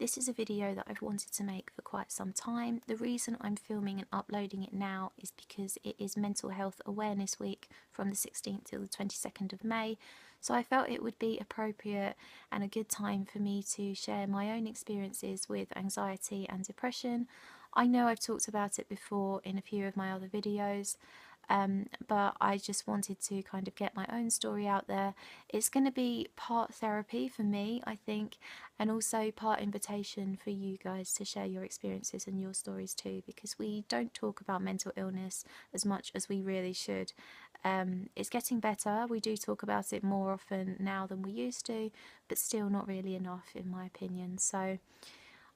This is a video that I've wanted to make for quite some time. The reason I'm filming and uploading it now is because it is Mental Health Awareness Week from the 16th till the 22nd of May. So I felt it would be appropriate and a good time for me to share my own experiences with anxiety and depression. I know I've talked about it before in a few of my other videos, but I just wanted to kind of get my own story out there. It's going to be part therapy for me, I think, and also part invitation for you guys to share your experiences and your stories too, because we don't talk about mental illness as much as we really should. It's getting better. We do talk about it more often now than we used to, but still not really enough in my opinion. So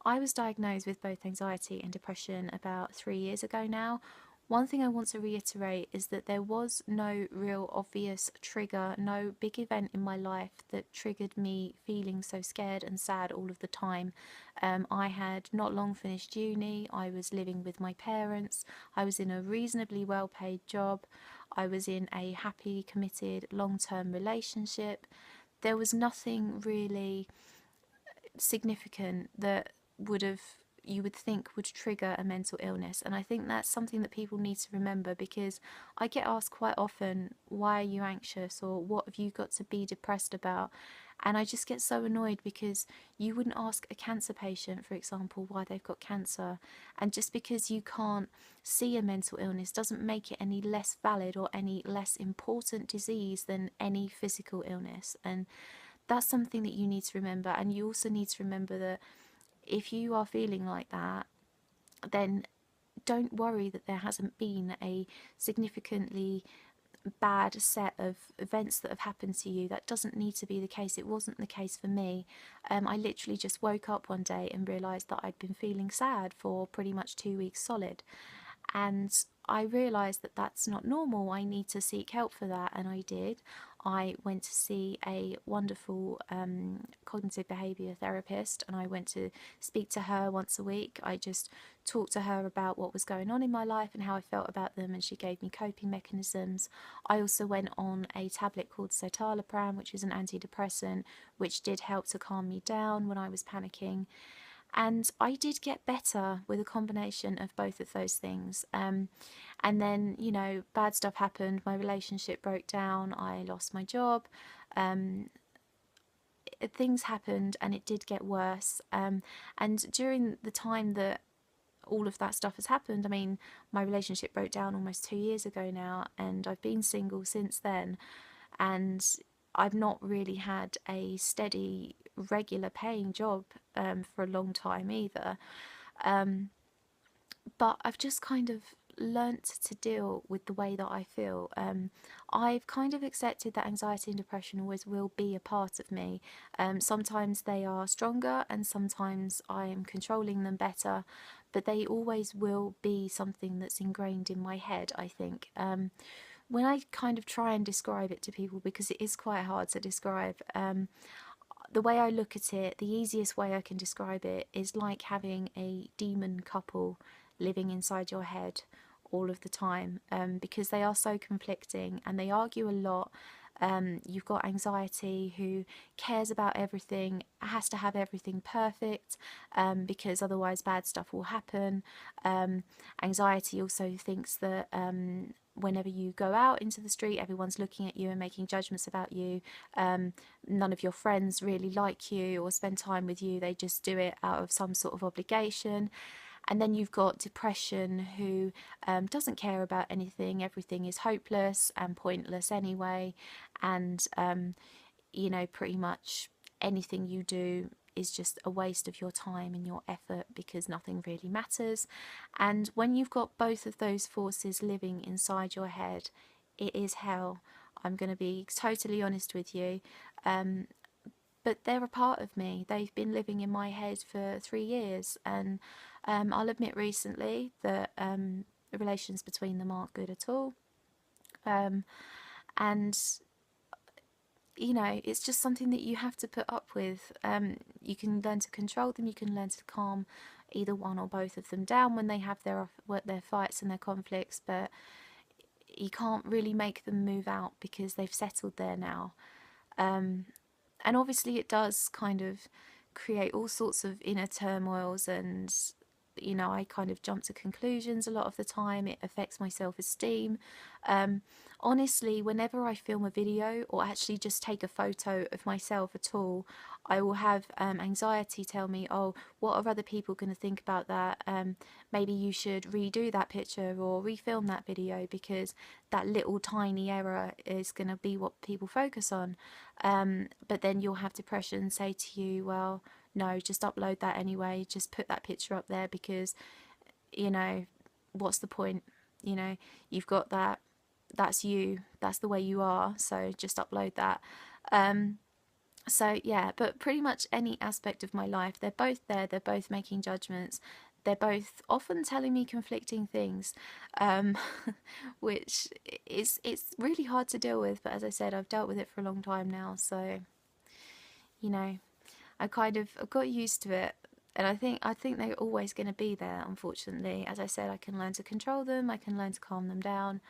I was diagnosed with both anxiety and depression about 3 years ago now. One thing I want to reiterate is that there was no real obvious trigger, no big event in my life that triggered me feeling so scared and sad all of the time. I had not long finished uni, I was living with my parents, I was in a reasonably well paid job, I was in a happy, committed, long-term relationship. There was nothing really significant that you would think would trigger a mental illness, and I think that's something that people need to remember, because I get asked quite often, why are you anxious, or what have you got to be depressed about? And I just get so annoyed, because you wouldn't ask a cancer patient, for example, why they've got cancer, and just because you can't see a mental illness doesn't make it any less valid or any less important disease than any physical illness. And that's something that you need to remember. And you also need to remember that if you are feeling like that, then don't worry that there hasn't been a significantly bad set of events that have happened to you. That doesn't need to be the case. It wasn't the case for me. I literally just woke up one day and realised that I'd been feeling sad for pretty much 2 weeks solid. And I realised that that's not normal. I need to seek help for that, and I did. I went to see a wonderful cognitive behaviour therapist, and I went to speak to her once a week. I just talked to her about what was going on in my life and how I felt about them, and she gave me coping mechanisms. I also went on a tablet called citalopram, which is an antidepressant, which did help to calm me down when I was panicking. And I did get better with a combination of both of those things. And then, bad stuff happened. My relationship broke down. I lost my job. Things happened, and it did get worse. And during the time that all of that stuff has happened, I mean, my relationship broke down almost 2 years ago now, and I've been single since then. And I've not really had a steady, regular paying job for a long time either. But I've just kind of learnt to deal with the way that I feel. I've kind of accepted that anxiety and depression always will be a part of me. Sometimes they are stronger and sometimes I am controlling them better, but they always will be something that's ingrained in my head, I think. When I kind of try and describe it to people, because it is quite hard to describe, the way I look at it, the easiest way I can describe it is like having a demon couple living inside your head all of the time, because they are so conflicting and they argue a lot. You've got anxiety, who cares about everything, has to have everything perfect, because otherwise bad stuff will happen. Anxiety also thinks that whenever you go out into the street, everyone's looking at you and making judgments about you. None of your friends really like you or spend time with you. They just do it out of some sort of obligation. And then you've got depression, who doesn't care about anything. Everything is hopeless and pointless anyway. And, pretty much anything you do is just a waste of your time and your effort, because nothing really matters. And when you've got both of those forces living inside your head, it is hell. I'm going to be totally honest with you. But they're a part of me. They've been living in my head for 3 years, and I'll admit recently that the relations between them aren't good at all. And it's just something that you have to put up with. You can learn to control them, you can learn to calm either one or both of them down when they have their fights and their conflicts, but you can't really make them move out because they've settled there now. And obviously it does kind of create all sorts of inner turmoils, and you know, I kind of jump to conclusions a lot of the time. It affects my self-esteem. Honestly, whenever I film a video or actually just take a photo of myself at all, I will have anxiety tell me, oh, what are other people going to think about that? Maybe you should redo that picture or refilm that video, because that little tiny error is going to be what people focus on. But then you'll have depression say to you, well, no, just upload that anyway, just put that picture up there, because, you know, what's the point? You know, you've got that, that's you, that's the way you are, so just upload that. So yeah, but pretty much any aspect of my life, they're both there, they're both making judgments, they're both often telling me conflicting things, which it's really hard to deal with. But as I said, I've dealt with it for a long time now, so you know, I've got used to it. And I think they're always going to be there, unfortunately. As I said, I can learn to control them, I can learn to calm them down.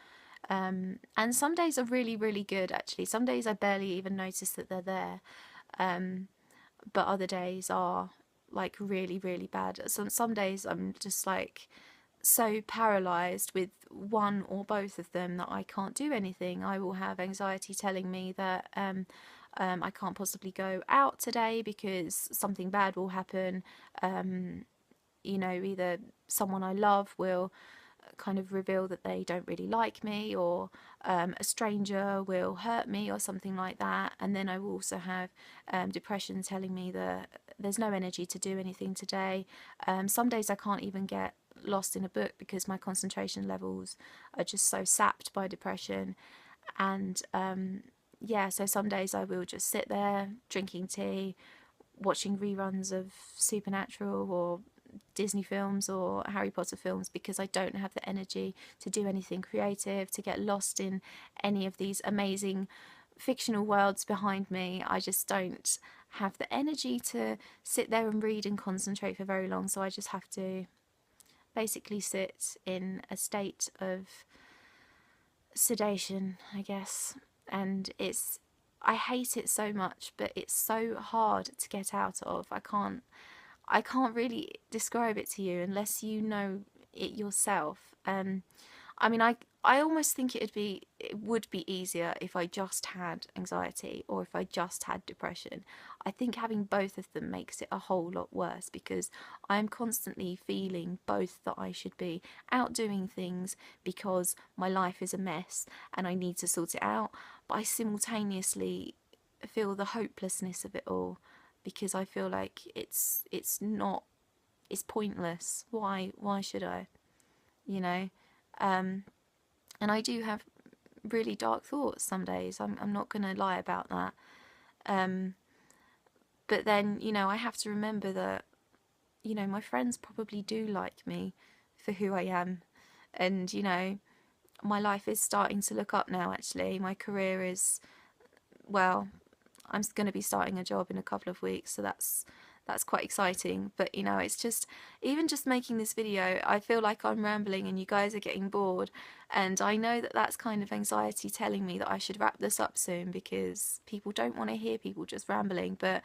And some days are really, really good, actually. Some days I barely even notice that they're there. But other days are like really, really bad. Some days I'm just like so paralyzed with one or both of them that I can't do anything. I will have anxiety telling me that I can't possibly go out today because something bad will happen. You know, either someone I love will kind of reveal that they don't really like me, or a stranger will hurt me or something like that. And then I will also have depression telling me that there's no energy to do anything today. Some days I can't even get lost in a book because my concentration levels are just so sapped by depression. And yeah, so some days I will just sit there drinking tea, watching reruns of Supernatural or Disney films or Harry Potter films, because I don't have the energy to do anything creative, to get lost in any of these amazing fictional worlds behind me. I just don't have the energy to sit there and read and concentrate for very long, so I just have to basically sit in a state of sedation, I guess. And I hate it so much, but it's so hard to get out of. I can't really describe it to you unless you know it yourself. I mean, I almost think it would be easier if I just had anxiety or if I just had depression. I think having both of them makes it a whole lot worse, because I'm constantly feeling both that I should be out doing things because my life is a mess and I need to sort it out, but I simultaneously feel the hopelessness of it all, because I feel like it's pointless. Why should I? You know? And I do have really dark thoughts some days. I'm not gonna lie about that. But then, you know, I have to remember that, you know, my friends probably do like me for who I am. And, you know, my life is starting to look up now, actually. My career is, well, I'm going to be starting a job in a couple of weeks, so that's quite exciting. But you know, it's just, even just making this video, I feel like I'm rambling and you guys are getting bored, and I know that that's kind of anxiety telling me that I should wrap this up soon, because people don't want to hear people just rambling. But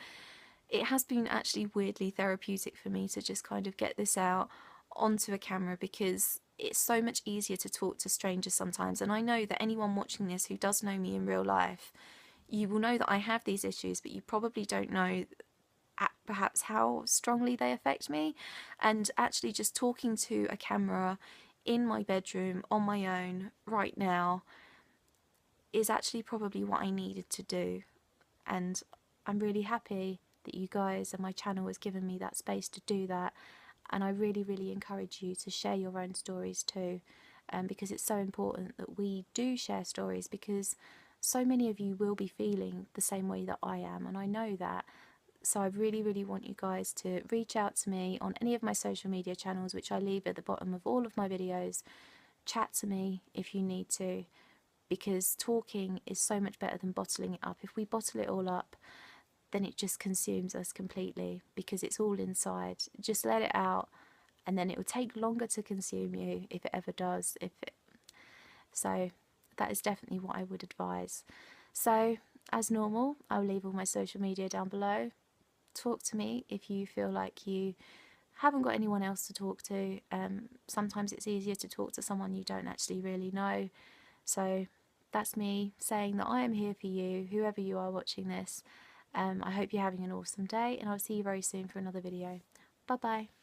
it has been actually weirdly therapeutic for me to just kind of get this out onto a camera, because it's so much easier to talk to strangers sometimes. And I know that anyone watching this who does know me in real life, you will know that I have these issues, but you probably don't know perhaps how strongly they affect me. And actually just talking to a camera in my bedroom on my own right now is actually probably what I needed to do. And I'm really happy that you guys and my channel has given me that space to do that. And I really, really encourage you to share your own stories too, because it's so important that we do share stories, because so many of you will be feeling the same way that I am, and I know that. So I really, really want you guys to reach out to me on any of my social media channels, which I leave at the bottom of all of my videos. Chat to me if you need to, because talking is so much better than bottling it up. If we bottle it all up, then it just consumes us completely, because it's all inside. Just let it out, and then it will take longer to consume you, if it ever does. So that is definitely what I would advise. So as normal, I'll leave all my social media down below. talk to me if you feel like you haven't got anyone else to talk to. Sometimes it's easier to talk to someone you don't actually really know. So that's me saying that I am here for you, whoever you are watching this. I hope you're having an awesome day, and I'll see you very soon for another video. Bye bye.